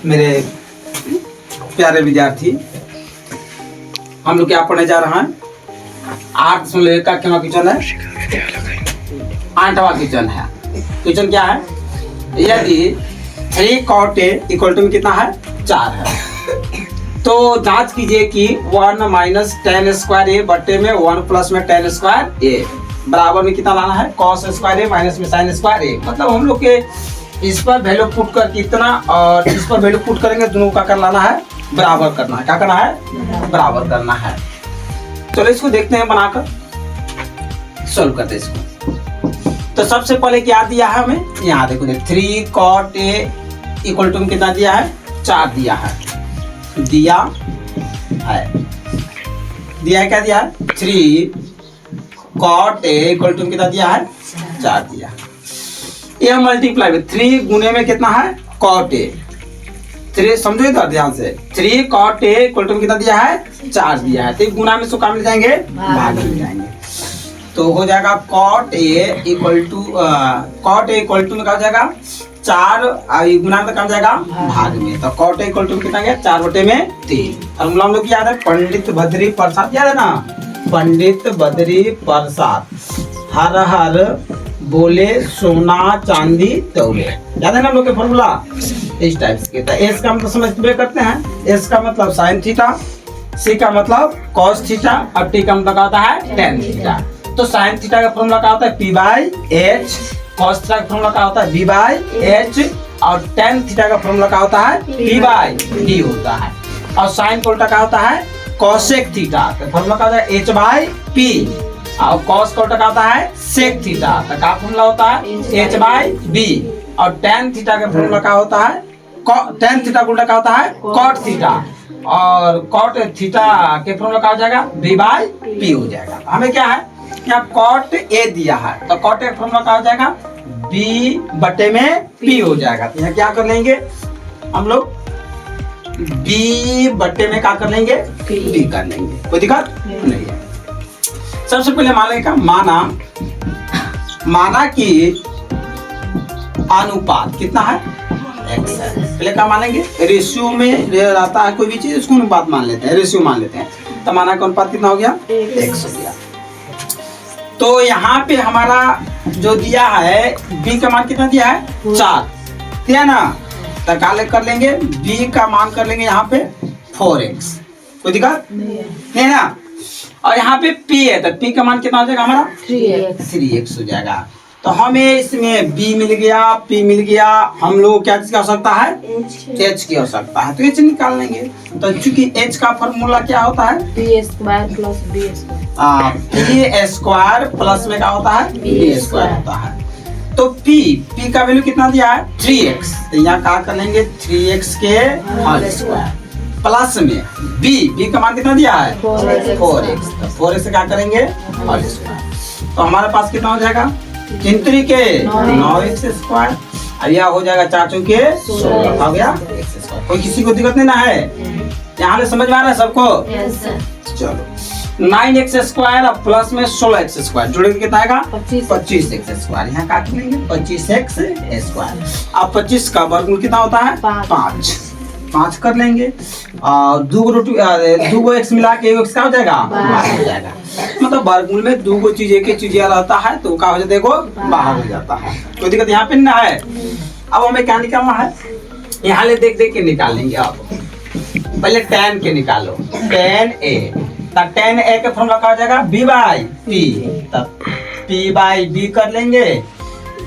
मेरे प्यारे विद्यार्थी, हम लोग क्या पढ़ने जा रहे हैं? 8.1 का क्या क्वेश्चन है? 8वां क्वेश्चन है। क्वेश्चन क्या है? यदि 3 cot A इक्वल टू कितना है? 4 है, तो जांच कीजिए कि 1 माइनस tan स्क्वायर ए बट्टे में 1 प्लस में tan स्क्वायर ए बराबर में कितना लाना है? cos स्क्वायर ए माइनस में sin स्क्वायर ए। मतलब हम लोग के इस पर वैल्यू पुट कर कितना और इस पर वैल्यू पुट करेंगे, दोनों का कर लाना है, बराबर करना है। क्या करना है? बराबर करना है। चलो इसको देखते हैं, बनाकर सॉल्व करते हैं इसको। तो सबसे पहले क्या दिया है हमें? यहाँ देखो 3 cot A इक्वल टू कितना दिया है? 4 दिया है। दिया है क्या दिया है? 3 cot A इक्वल टू कितना दिया है? 4 दिया है। यह मल्टीप्लाई में 3 गुने में कितना है? cot A। 3 समझो इधर ध्यान से, 3 cot A इक्वल टू कितना दिया है? 4 दिया है। तो गुना में क्या मिल जाएंगे? भाग मिल जाएंगे। तो हो जाएगा cot A इक्वल टू में क्या हो जाएगा? 4 गुना में कम जाएगा भाग में। तो cot A इक्वल टू कितना गया? 4/3। फॉर्मूला हम लोग याद है, पंडित बद्री प्रसाद, याद है ना? पंडित बद्री प्रसाद हर हर बोले सोना चांदी तौले, याद है ना हम लोग के फॉर्मूला? इस टाइप के। तो एस का मतलब समझते करते हैं। एस का मतलब साइन थीटा, सी का मतलब कॉस थीटा और टी का मतलब होता है टेन थीटा। तो साइन थीटा का फॉर्मूला क्या होता है? P by H. Cos theta का फॉर्मूला क्या होता है? B by H. और टेन थीटा का फॉर्मूला क्या होता है? पी बाई डी होता है। और साइन का उल्टा क्या होता है? Cosec theta. तो फॉर्मूला क्या होता है? H by P. और कॉस का उल्टा क्या होता है? Sec theta. तो क्या फॉर्मूला होता है? H by B. और टेन थीटा का फॉर्मूला क्या होता है? टेन थीटा का उल्टा क्या होता है? Cot theta. और कॉट थीटा के फॉर्मूला क्या हो जाएगा? बी बाई पी हो जाएगा। हमें क्या है? यहाँ कॉट ए दिया है, तो कॉट ए फॉर्मूला क्या हो जाएगा? बी बटे में पी हो जाएगा। तो यहाँ क्या कर लेंगे हम लोग? बी बटे में क्या कर लेंगे? पी कर लेंगे। कोई दिक्कत नहीं है। सबसे पहले मान लेंगे क्या? माना कि अनुपात कितना है? x है। पहले क्या मानेंगे? रेशियो में रहता है कोई भी चीज, उसको अनुपात मान लेते हैं, रेशियो मान लेते हैं। तो माना का अनुपात कितना हो गया? x हो गया। तो यहाँ पे हमारा जो दिया है b का मान कितना दिया है? 4 दिया ना। तो क्या कर लेंगे? b का मान कर लेंगे यहाँ पे 4x। कोई दिक्कत नहीं ना। और यहाँ पे p है, तो p का मान कितना हो जाएगा हमारा? 3x हो जाएगा। तो हमें इसमें b मिल गया, p मिल गया। हम लोग क्या चीज की आवश्यकता है? h की आवश्यकता है। तो h निकाल लेंगे। तो चूंकि h का फॉर्मूला क्या होता है? p square plus b square. p square plus में क्या होता है? b स्क्वायर होता है। तो p का वैल्यू कितना दिया है? 3x। तो यहाँ क्या कर लेंगे? 3x के होल स्क्वायर प्लस में b का मान कितना दिया है? 4x। तो 4x से क्या करेंगे? Whole square. तो हमारे पास कितना हो जाएगा? 3 के 9x स्क्वायर। अब यह हो जाएगा 4 चौके 16 हो गया x स्क्वायर। कोई किसी को दिक्कत नहीं ना है? यहाँ से समझ में आ रहा है सबको? चलो 9x स्क्वायर और प्लस में 16x स्क्वायर जोड़ के कितना आएगा? 25x square. यहाँ काट लेंगे 25x स्क्वायर। अब 25 का वर्गमूल कितना होता है? 5 कर लेंगे। और 2 x मिला के 1 क्या हो जाएगा? बाहर हो जाएगा। मतलब वर्गमूल में 2 चीज एक ही चीज रहता है, तो क्या हो जाता है? देखो बाहर हो जाता है। कोई दिक्कत यहाँ पे ना है। अब हमें क्या निकालना है? यहाँ ले देख के निकाल लेंगे। आप पहले tan के निकालो। tan a, तब tan a के फॉर्मूला क्या हो जाएगा? b by p। तब p बाई b कर लेंगे।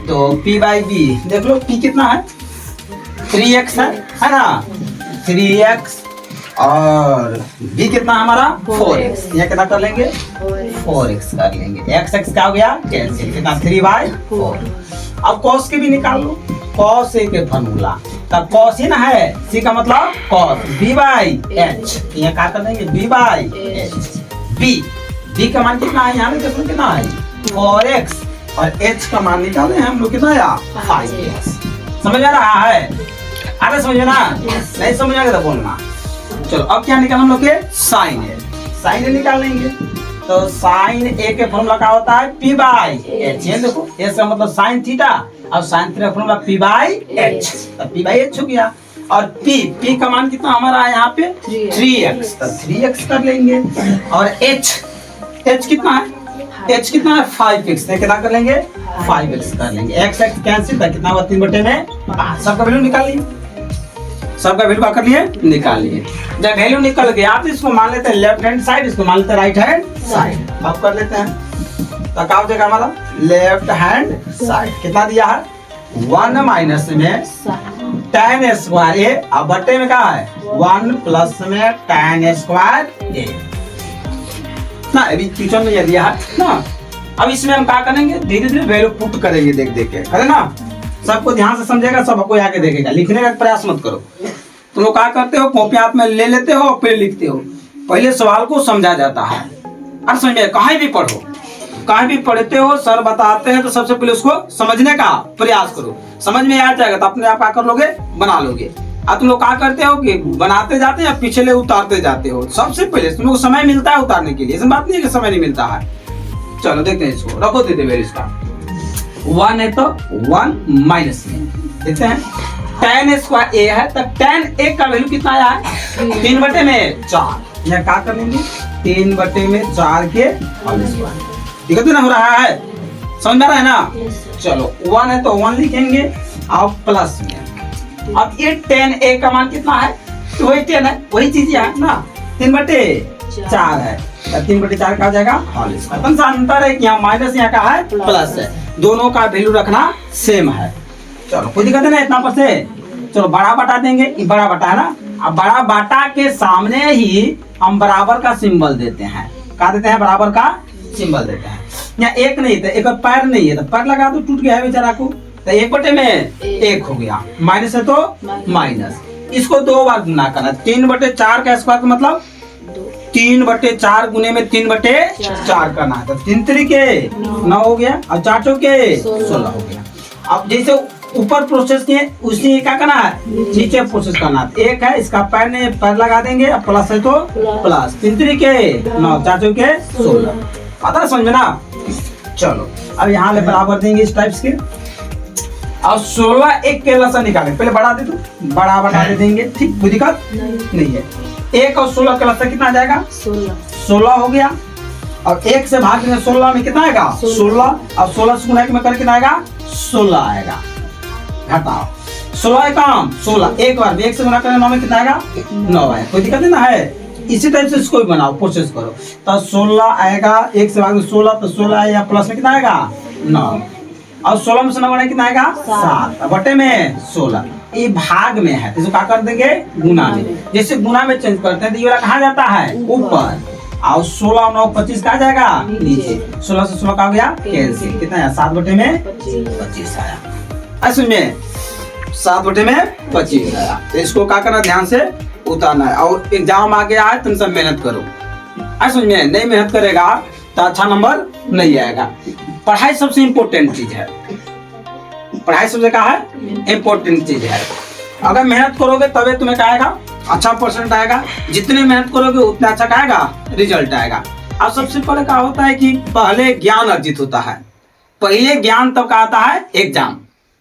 तो p बाई b देख लो, p कितना है? 3x है ना? 3x और b कितना हमारा? 4x। यह कितना कर लेंगे? 4x कर लेंगे। x क्या हो गया? कैंसिल। कितना? 3/4। अब cos के भी निकाल लो। cos a के फॉर्मूला, तब cos ही ना है, c का मतलब cos, b बाई h। यह क्या कर लेंगे? b by h। b का मान कितना है? यहाँ पे देखो कितना है? 4x। और h का मान निकाले हैं हम लोग, कितना आया? 5x। समझ आ रहा है? आगे समझे ना? नहीं समझ आ गया तो बोलना। चलो अब क्या निकाल हम लोग के? साइन ए निकाल लेंगे। तो साइन ए के फॉर्मूला क्या होता है? P by H. ये देखो, इसका मतलब साइन थीटा, और sine theta formula P by H. तो पी बाई एच हो गया। और p का मान कितना हमारा है यहाँ पे 3x, तो 3x कर लेंगे। और h कितना है, h कितना है 5x, कितना कर लेंगे 5x कर लेंगे। x कैंसिल था, कितना हुआ 3 बटे में 5। सबका वैल्यू निकाल लिए, सबका वैल्यू क्या कर लिए निकाल लिए। जब वैल्यू निकल गया तो इसको मान लेते हैं लेफ्ट हैंड साइड, इसको मान लेते हैं राइट हैंड साइड। अब कर लेते हैं तो क्या हो जाएगा हमारा लेफ्ट हैंड साइड। कितना दिया है 1 माइनस में tan स्क्वायर ए, अब बटे में क्या है 1 प्लस में tan स्क्वायर ए ना। अभी क्वेश्चन में ये दिया है ना। अब इसमें हम क्या करेंगे, धीरे धीरे वैल्यू पुट करेंगे, देख देख के करे ना। सबको ध्यान से समझेगा, सबको आगे देखेगा, लिखने का प्रयास मत करो। तुम लोग क्या करते हो, कॉपी हाथ में ले लेते हो और फिर लिखते हो। पहले सवाल को समझा जाता है, और समझ में कहीं भी पढ़ो, कहीं भी पढ़ते हो सर बताते हैं तो सबसे पहले उसको समझने का प्रयास करो। समझ में आ जाएगा तो अपने आप क्या कर लोगे, बना लोगे। अब तुम लोग क्या करते हो कि बनाते जाते हैं, पिछले उतारते जाते हो। सबसे पहले तुम लोग को समय मिलता है उतारने के लिए, ऐसी बात नहीं है कि समय नहीं मिलता है। चलो देखते हैं इसको, रखो देते हुए इसका 1 है तो 1 माइनस में देखते हैं tan स्क्वायर ए है, तो tan ए का वैल्यू कितना आया है 3 बटे में 4। यहाँ क्या कर लेंगे 3 बटे में 4 के होल स्क्वायर। ठीक है ना, हो रहा है, समझ में आ रहा है ना। चलो 1 है तो 1 लिखेंगे, अब प्लस में। अब ये tan ए का मान कितना है, तो वही 10 है, वही चीज है ना, 3 बटे 4 है, 3 बटे 4 का जाएगा होल स्क्वायर। कौन सा अंतर है कि यहाँ माइनस, यहाँ का है प्लस है, दोनों का वैल्यू रखना सेम है। चलो कोई दिक्कत नहीं इतना पर से। चलो बड़ा बटा देंगे, ये बड़ा बटा है ना। अब बड़ा बटा के सामने ही हम बराबर का सिंबल देते हैं। क्या देते हैं, बराबर का सिंबल देते हैं। यहाँ एक नहीं था, एक पैर नहीं है तो पैर लगा दो, टूट गया है बेचारा को, तो 1 बटे में 1 हो गया, माइनस है तो माइनस। इसको 2 बार गुना करना, 3 बटे 4 का स्क्वायर का मतलब 3 बटे 4 गुने में 3 बटे 4 करना है, तो 3 तरीके 9 हो गया, और 4 चौके 16 हो गया। अब जैसे ऊपर प्रोसेस किए उसी क्या करना है, नीचे प्रोसेस करना है। 1 है, इसका पैर ने पैर लगा देंगे, अब प्लस है तो प्लस, 3 तरीके 9, 4 चौके 16। पता है समझ में ना। चलो अब यहाँ ले बराबर देंगे इस टाइप्स के। अब 16 एक के लसन निकालें, पहले बढ़ा दे दो, बड़ा बढ़ा दे देंगे, ठीक, कोई दिक्कत नहीं है। 1 और 16 का लसन कितना आ जाएगा 16 हो गया। और 1 से भाग में 16 में कितना आएगा 16। अब 16 से गुना में कर कितना आएगा 16 आएगा। घटाओ 16 काम 16, एक बार 1 से गुना करें 9 में कितना आएगा 9 आएगा। कोई दिक्कत नहीं ना है। इसी टाइप से इसको भी बनाओ, प्रोसेस करो, तो 16 आएगा, 1 से भाग में 16, तो 16 आएगा, प्लस में कितना आएगा 9। और 16 में से 9 कितना आएगा 7, बटे में 16। ये भाग में है, तो क्या कर देंगे गुना में। जैसे गुना में चेंज करते हैं तो ये वाला कहाँ जाता है ऊपर, और 16 और 9 25 कहाँ जाएगा नीचे। 16 से 16 का हो गया कैंसिल, कितना है 7 बटे में 25 आया। ऐसे में 7 बटे में 25 आया। तो इसको क्या करना, ध्यान से उतारना है। और एग्जाम आ गया है, तुम सब मेहनत करो। ऐसे में नहीं मेहनत करेगा तो अच्छा नंबर नहीं आएगा। पढ़ाई सबसे इम्पोर्टेंट चीज है, पढ़ाई सबसे क्या है इम्पोर्टेंट चीज है। अगर मेहनत करोगे तबे तुम्हें क्या आएगा, अच्छा परसेंट आएगा। जितने मेहनत करोगे उतना अच्छा क्या आएगा, रिजल्ट आएगा। अब सबसे पहले क्या होता है कि पहले ज्ञान अर्जित होता है। पहले ज्ञान तब का आता है एग्जाम,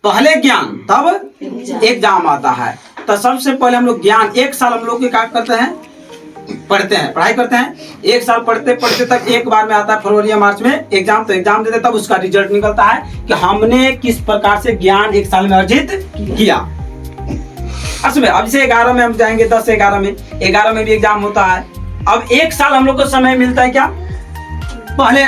पहले ज्ञान तब एग्जाम आता है। तो सबसे पहले हम लोग ज्ञान 1 साल हम लोग क्या करते हैं, पढ़ते हैं, पढ़ाई करते हैं। 1 साल पढ़ते पढ़ते तक एक बार में आता है फरवरी या मार्च में एग्जाम, तो एग्जाम देते तब उसका रिजल्ट निकलता है कि हमने किस प्रकार से ज्ञान 1 साल में अर्जित किया। असमें अब से 11 में हम जाएंगे, 10 से 11 में, 11 में भी एग्जाम होता है। अब 1 साल हम लोग को समय मिलता है क्या, पहले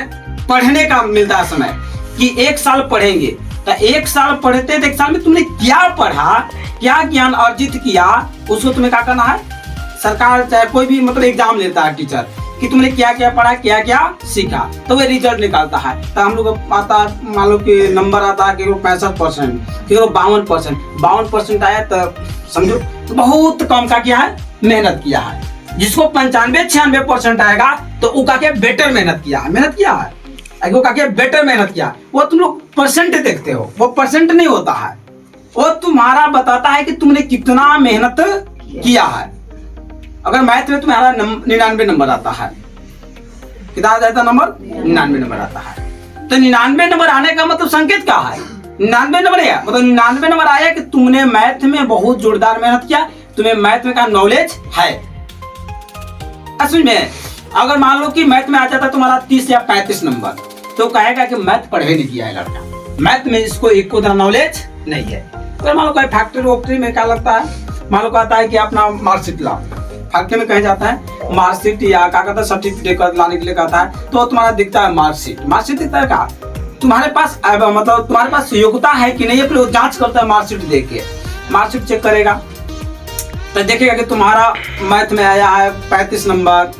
पढ़ने का मिलता है समय कि 1 साल पढ़ेंगे। तो 1 साल पढ़ते तो 1 साल में तुमने क्या पढ़ा, क्या ज्ञान अर्जित किया, उसको तुम्हें क्या करना है। सरकार चाहे कोई भी मतलब एग्जाम लेता है टीचर कि तुमने क्या क्या पढ़ा, क्या क्या सीखा, तो वो रिजल्ट निकालता है। तो हम लोग आता मान लो कि नंबर आता है कि 65%, कि 52% आया, तो समझो तो बहुत कम का किया है, मेहनत किया है। जिसको 95-96% आएगा तो वो का बेटर मेहनत किया है, वो का बेटर मेहनत किया। वो तुम लोग परसेंट देखते हो, वो परसेंट नहीं होता है, वो तुम्हारा बताता है कि तुमने कितना मेहनत किया है। अगर मैथ में तुम्हारा 99 नंबर आता है, कितना आ जाता नंबर 99 नंबर आता है, तो 99 नंबर आने का मतलब संकेत क्या है 99 नंबर आया, मतलब 99 नंबर आया कि तुमने मैथ में बहुत जोरदार मेहनत किया, तुम्हें मैथ में का नॉलेज है। असली में अगर मान लो कि मैथ में आ जाता तुम्हारा 30 या 35 नंबर, तो कहेगा कि मैथ पढ़े नहीं किया है लड़का, मैथ में इसको एक को नॉलेज नहीं है। तो मान लो कोई फैक्ट्री वैक्ट्री में क्या लगता है, मान लो कहता है कि अपना मार्कशीट लाओ, फैक्ट्री में कहे जाता है मार्कशीट या क्या कहता है सर्टिफिकेट लाने के लिए कहता है, तो तुम्हारा दिखता है मार्कशीट, मार्कशीट दिखता है क्या तुम्हारे पास, मतलब तुम्हारे पास योग्यता है कि नहीं, फिर वो जांच करता है मार्कशीट देख के, मार्कशीट चेक करेगा तो देखेगा कि तुम्हारा मैथ में आया है 35 नंबर,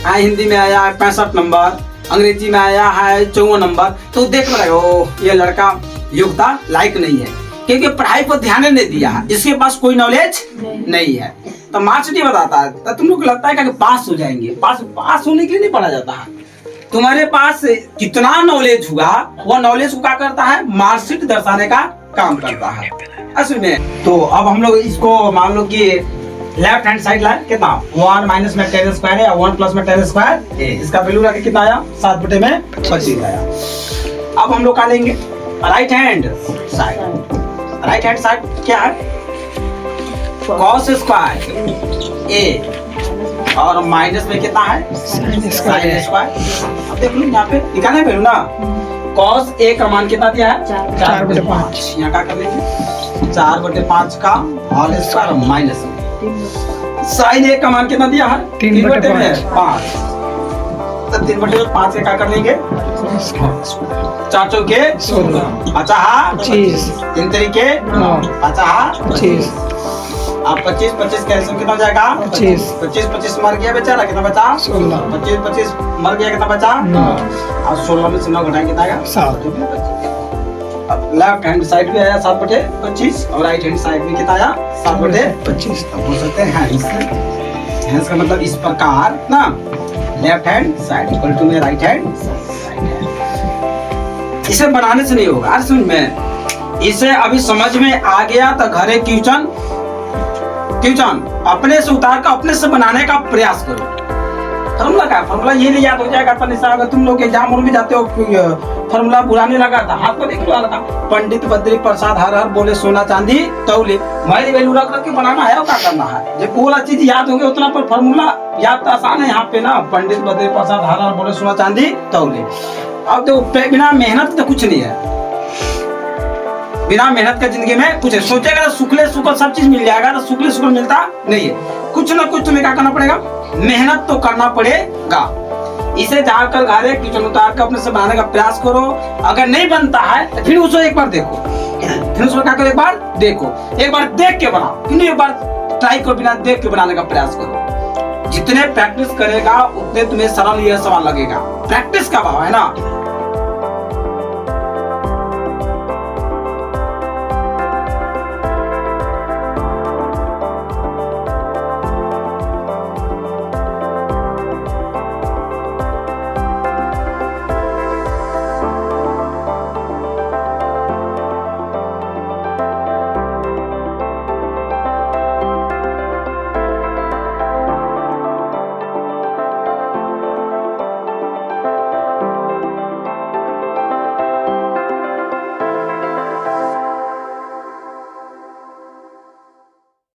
हिंदी में आया है 65 नंबर, अंग्रेजी में आया है 54 नंबर, तो देख रहे हो ये लड़का योग्यता लायक नहीं है, क्योंकि पढ़ाई पर ध्यान नहीं दिया है, इसके पास कोई नॉलेज नहीं है। तो मार्कशीट बताता है, तो तुम लोग को लगता है कि पास हो जाएंगे, पास होने के लिए नहीं पढ़ा जाता है, तुम्हारे पास कितना नॉलेज हुआ वो नॉलेज को क्या करता है, मार्कशीट दर्शाने का काम करता है असल में। तो अब हम लोग इसको मान लो कि लेफ्ट हैंड साइड लाए कितना 1 माइनस में 10 स्क्वायर या 1 प्लस में 10 स्क्वायर, इसका वैल्यू रखे कितना आया 7/25 आया। अब हम लोग क्या लेंगे right hand side, right hand side क्या है cos स्क्वायर a और माइनस में कितना है sin स्क्वायर। अब देख लो यहाँ पे निकालना है पहले ना, cos a का मान कितना दिया है 4/5, यहाँ क्या कर लेंगे 4/5 का whole square minus sin a का मान कितना दिया है 3/5, तो 3/5 से क्या कर लेंगे 4 चौके 16, 25 3 तरीके 25, अब 25 कैंसिल कितना हो जाएगा 25 मर गया बेचारा, कितना बचा 16, 25 मर गया कितना बचा 9, और 16 में से 9 घटाएंगे कितना आएगा 7। अब लेफ्ट हैंड साइड भी आया 7/25 और राइट हैंड साइड में कितना आया 7/25। अब बोल सकते हैं हैंस का मतलब इस प्रकार ना, left hand side equal to में राइट हैंड साइड। इसे बनाने से नहीं होगा, अरे सुन में इसे अभी समझ में आ गया तो घरे क्वेश्चन अपने से उतार कर अपने से बनाने का प्रयास करो। फॉर्मूला का फॉर्मूला ये नहीं याद हो जाएगा तो निशा, अगर तुम लोग एग्जाम में जाते हो फॉर्मूला बुलाने लगा था हाथ को देख लो लगा, पंडित बद्री प्रसाद हर हर बोले सोना चांदी तौले, मैं वैल्यू रख के बनाना है और क्या करना है, जब पूरा चीज याद हो गया उतना पर फॉर्मूला याद तो आसान है यहाँ पे ना, पंडित बद्री प्रसाद हर हर बोले सोना चांदी तौले। अब तो बिना मेहनत तो कुछ नहीं है, बिना मेहनत का जिंदगी में कुछ है, सोचेगा तो सुखले सुखल सब चीज मिल जाएगा, तो सुखले सुखल मिलता नहीं है, कुछ ना कुछ तुम्हें क्या करना पड़ेगा, मेहनत तो करना पड़ेगा। इसे जाकर घरे किचन उतार कर अपने से बनाने का प्रयास करो, अगर नहीं बनता है तो फिर उसको एक बार देखो, फिर उसको क्या करो एक बार देखो, एक बार देख के बनाओ, फिर एक बार ट्राई करो, बिना देख के बनाने का प्रयास करो। जितने प्रैक्टिस करेगा उतने तुम्हें सरल यह सवाल लगेगा, प्रैक्टिस का भाव है ना,